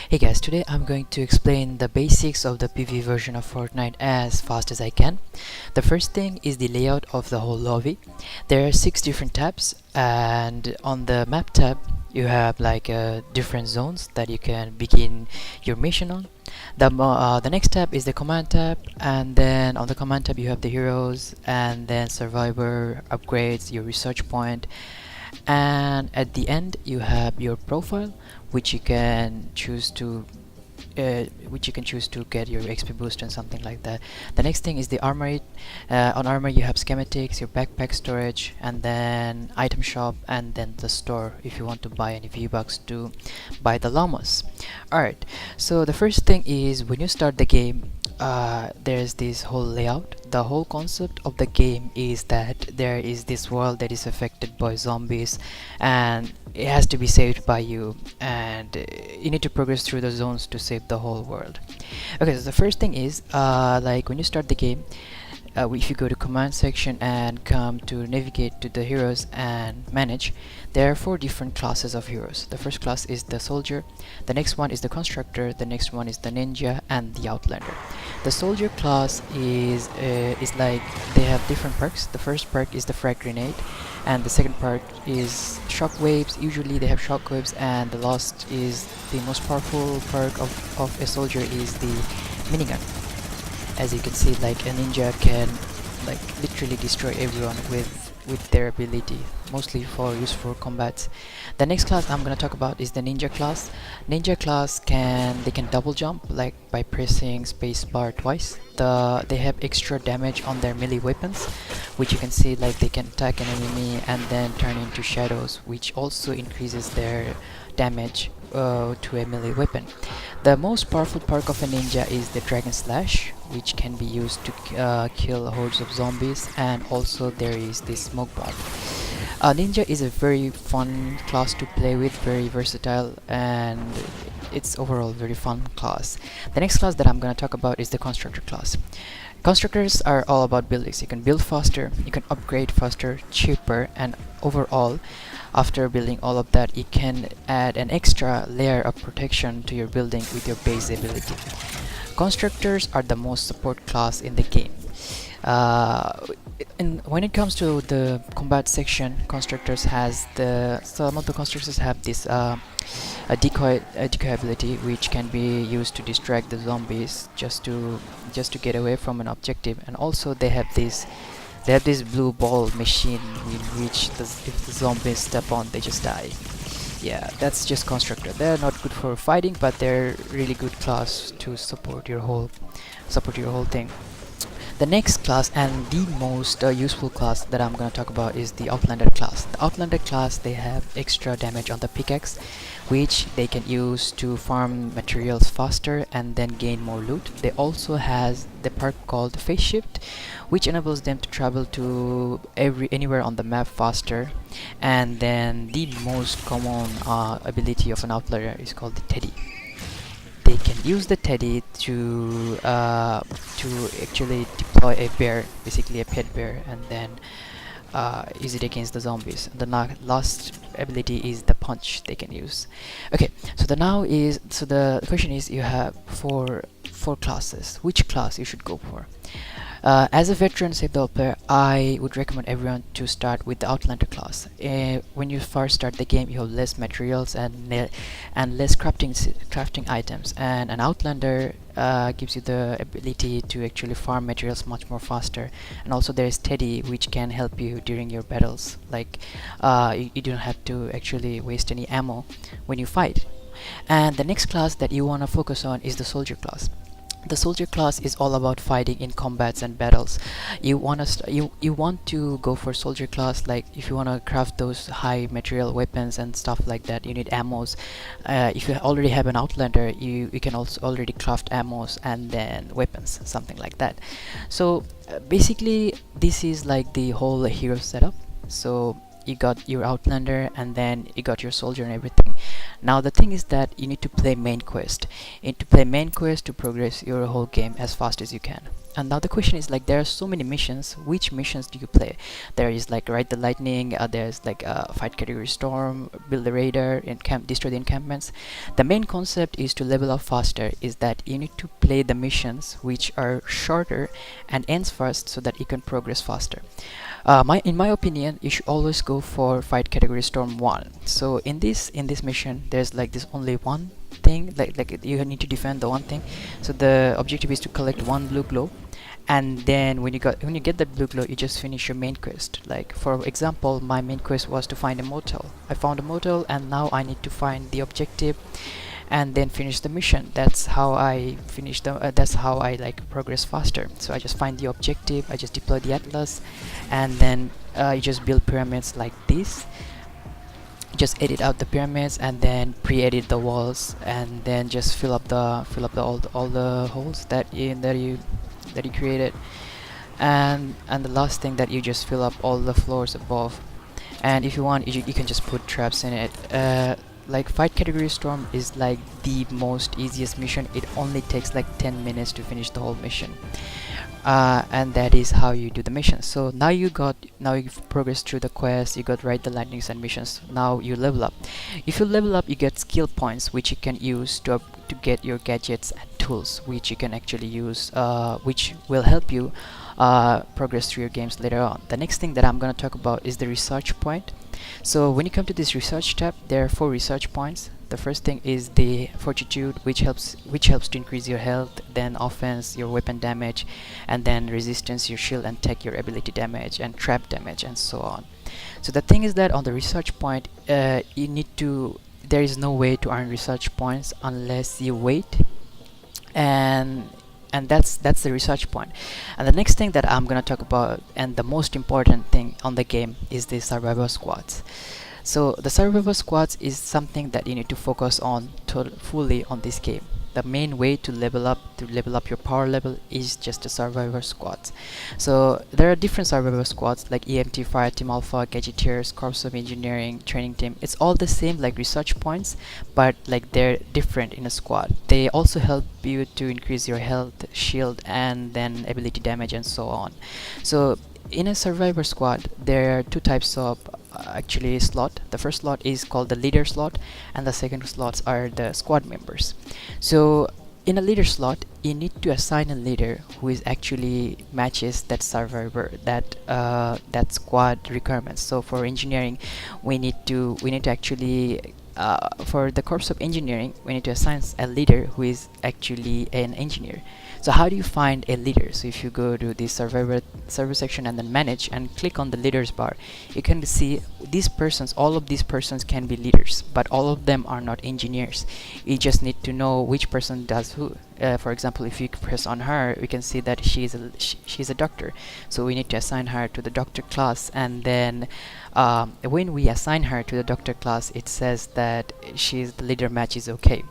Hey guys, today I'm going to explain the basics of the PvE version of Fortnite as fast as I can. The first thing is the layout of the whole lobby. There are 6 different tabs, and on the map tab you have like different zones that you can begin your mission on. The next tab is the command tab, and then on the command tab you have the heroes, and then survivor, upgrades, your research point, and at the end you have your profile, which you can choose to get your XP boost and something like that. The next thing is the armory. On armor you have schematics, your backpack storage, and then item shop, and then the store if you want to buy any V-Bucks to buy the llamas. Alright, so the first thing is when you start the game, there's this whole layout. The whole concept of the game is that there is this world that is affected by zombies, and it has to be saved by you, and you need to progress through the zones to save the whole world. Okay, so the first thing is like when you start the game, if you go to command section and come to navigate to the heroes and manage, there are 4 different classes of heroes. The first class is the soldier, the next one is the constructor, the next one is the ninja, and the outlander. The soldier class is like they have different perks. The first perk is the frag grenade, and the second perk is shockwaves. Usually they have shockwaves, and the last is the most powerful perk of a soldier is the minigun. As you can see, like a ninja can like literally destroy everyone with their ability, mostly for use for combats. The next class I'm gonna talk about is the ninja class. Ninja class can double jump like by pressing spacebar twice. They have extra damage on their melee weapons, which you can see like they can attack an enemy and then turn into shadows, which also increases their damage to a melee weapon. The most powerful perk of a ninja is the dragon slash, which can be used to kill hordes of zombies, and also there is the smoke bomb. Ninja is a very fun class to play with, very versatile, and it's overall very fun class. The next class that I'm gonna talk about is the constructor class. Constructors are all about buildings. You can build faster, you can upgrade faster, cheaper, and overall, after building all of that, you can add an extra layer of protection to your building with your base ability. Constructors are the most support class in the game. And when it comes to the combat section, some of the constructors have this a decoy ability, which can be used to distract the zombies just to get away from an objective, and also they have this blue ball machine in which if the zombies step on, they just die. Yeah, that's just constructor. They're not good for fighting, but they're really good class to support your whole thing. The next class, and the most useful class that I'm gonna talk about, is the Outlander class. The Outlander class, they have extra damage on the pickaxe, which they can use to farm materials faster and then gain more loot. They also has the perk called Phase Shift, which enables them to travel to anywhere on the map faster. And then the most common ability of an Outlander is called the Teddy. They can use the Teddy to actually deploy a bear, basically a pet bear, and then use it against the zombies. The last ability is the punch they can use. Okay, so the question is, you have four classes. Which class you should go for? As a veteran save the world player, I would recommend everyone to start with the Outlander class. When you first start the game, you have less materials and less crafting items, and an Outlander gives you the ability to actually farm materials much more faster. And also there is Teddy, which can help you during your battles. Like you don't have to actually waste any ammo when you fight. And the next class that you want to focus on is the soldier class. The soldier class is all about fighting in combats and battles. You want to go for soldier class. Like if you want to craft those high material weapons and stuff like that, you need ammos. If you already have an Outlander, you can also already craft ammos and then weapons, something like that. So basically this is like the whole hero setup. So you got your Outlander, and then you got your soldier and everything. Now the thing is that you need to play main quest. You need to play main quest to progress your whole game as fast as you can. And now the question is like there are so many missions. Which missions do you play? There is like ride the lightning. There's like fight category storm, build the radar, destroy the encampments. The main concept is to level up faster. Is that you need to play the missions which are shorter and ends first, so that you can progress faster. In my opinion, you should always go for fight category storm 1. So in this mission, there's like this only one thing, like you need to defend the one thing. So the objective is to collect one blue glow, and then when you get that blue glow, you just finish your main quest. Like for example, my main quest was to find a motel. I found a motel, and now I need to find the objective and then finish the mission. That's how I finish the that's how I like progress faster. So I just find the objective, I just deploy the atlas, and then you just build pyramids like this. Just edit out the pyramids and then pre-edit the walls, and then just all the holes that you created. And the last thing, that you just fill up all the floors above. And if you want, you can just put traps in it. Like fight category storm is like the most easiest mission. It only takes like 10 minutes to finish the whole mission. And that is how you do the mission. So now you've progressed through the quest, you got ride the lightnings and missions. Now you level up. If you level up, you get skill points which you can use to get your gadgets and tools, which you can actually use, which will help you progress through your games later on. The next thing that I'm gonna talk about is the research point. So when you come to this research tab, there are 4 research points. The first thing is the fortitude, which helps to increase your health, then offense, your weapon damage, and then resistance, your shield and tech, your ability damage, and trap damage, and so on. So the thing is that on the research point, there is no way to earn research points unless you wait, and that's the research point. And the next thing that I'm gonna talk about, and the most important thing on the game, is the survivor squads. So the survivor squads is something that you need to focus on fully on this game. The main way to level up your power level is just the survivor squads. So there are different survivor squads like EMT, Fire Team Alpha, Gadgeteers, Corps of Engineering, Training Team. It's all the same like research points, but like they're different in a squad. They also help you to increase your health, shield, and then ability damage, and so on. So in a survivor squad, there are 2 types of actually slot. The first slot is called the leader slot, and the second slots are the squad members. So in a leader slot, you need to assign a leader who is actually matches that survivor, that squad requirements. So for engineering, we need to actually for the corps of engineering, we need to assign a leader who is actually an engineer. So how do you find a leader? So if you go to the server section and then manage and click on the leaders bar, you can see all of these persons can be leaders, but all of them are not engineers. You just need to know which person does who. For example, if you press on her, we can see that she's a doctor. So we need to assign her to the doctor class, and then when we assign her to the doctor class, it says that the leader match is okay.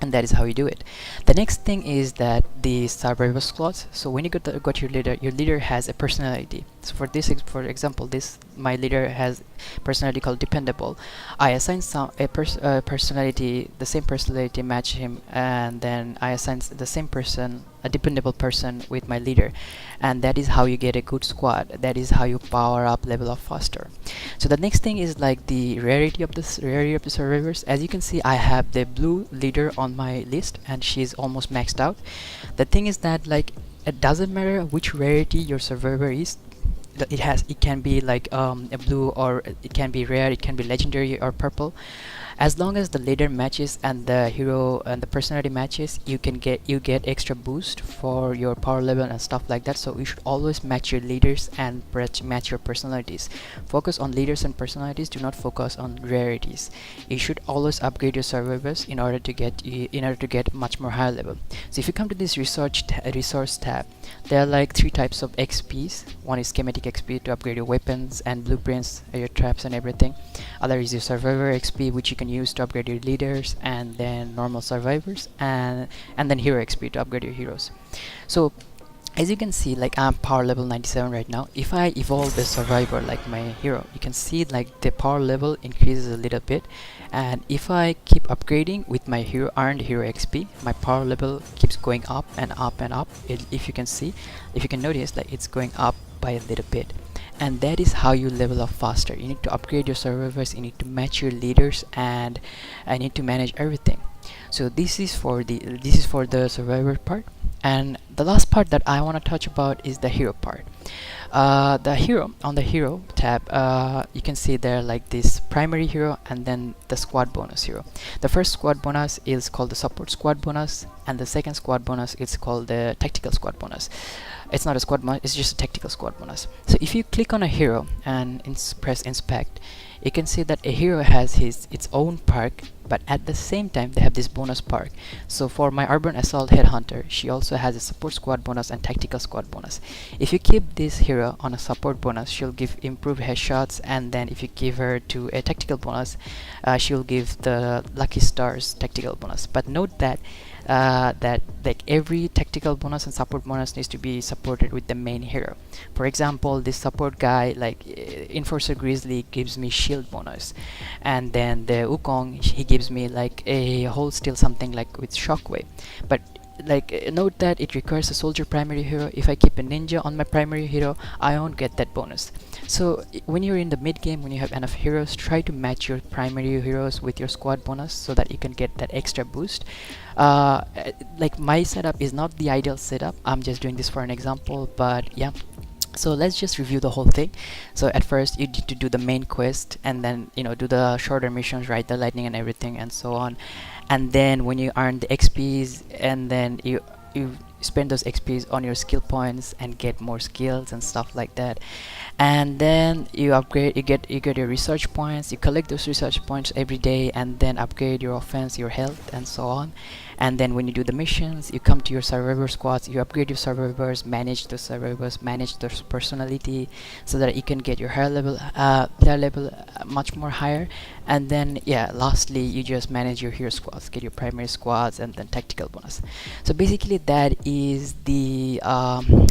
And that is how you do it. The next thing is that the survivor slots. So when you got your leader has a personality. So for example, my leader has personality called dependable. I assign personality, the same personality match him, and then I assign the same person, a dependable person, with my leader, and that is how you get a good squad. That is how you power up, level up faster. So the next thing is like the rarity of the survivors. As you can see, I have the blue leader on my list, and she's almost maxed out. The thing is that like it doesn't matter which rarity your survivor is. It can be like a blue, or it can be rare, it can be legendary or purple. As long as the leader matches and the hero and the personality matches, you get extra boost for your power level and stuff like that. So you should always match your leaders and match your personalities. Focus on leaders and personalities. Do not focus on rarities. You should always upgrade your survivors in order to get much more higher level. So if you come to this resource tab, there are like 3 types of XPs. One is schematic XP to upgrade your weapons and blueprints, your traps and everything. Other is your survivor XP, which you can use to upgrade your leaders, and then normal survivors, and then hero XP to upgrade your heroes. So as you can see, like I'm power level 97 right now. If I evolve a survivor like my hero, you can see like the power level increases a little bit, and if I keep upgrading with my hero earned hero XP, my power level keeps going up and up and up. If you can see, if you can notice, like it's going up by a little bit. And that is how you level up faster. You need to upgrade your survivors, you need to match your leaders, and I need to manage everything. So this is for the survivor part. And the last part that I want to touch about is the hero part. The hero, on the hero tab, you can see there like this primary hero and then the squad bonus hero. The first squad bonus is called the support squad bonus, and the second squad bonus is called the tactical squad bonus. It's not a squad bonus, it's just a tactical squad bonus. So if you click on a hero and press inspect, you can see that a hero has its own perk, but at the same time they have this bonus perk. So for my urban assault headhunter, she also has a support squad bonus and tactical squad bonus. If you keep this hero on a support bonus, she'll give improved headshots, and then if you give her to a tactical bonus, she'll give the lucky stars tactical bonus. But note that that like every tactical bonus and support bonus needs to be supported with the main hero. For example, this support guy like Enforcer Grizzly gives me shield bonus, and then the Wukong, he gives me like a whole steal something like with shockwave. But like note that it requires a soldier primary hero. If I keep a ninja on my primary hero, I won't get that bonus. So when you're in the mid game, when you have enough heroes, try to match your primary heroes with your squad bonus so that you can get that extra boost. Like my setup is not the ideal setup, I'm just doing this for an example, but yeah. So let's just review the whole thing. So at first you need to do the main quest, and then do the shorter missions, right, the lightning and everything and so on. And then when you earn the XPs, and then you spend those XPs on your skill points and get more skills and stuff like that. And then you upgrade, you get your research points, you collect those research points every day, and then upgrade your offense, your health and so on. And then when you do the missions, you come to your survivor squads, you upgrade your survivors, manage the survivors, manage their personality, so that you can get your their level much more higher. And then yeah, lastly you just manage your hero squads, get your primary squads, and then tactical bonus. So basically that is the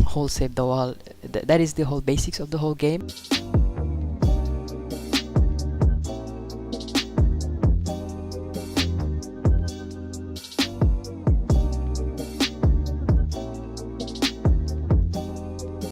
whole save the wall, that is the whole basics of the whole game.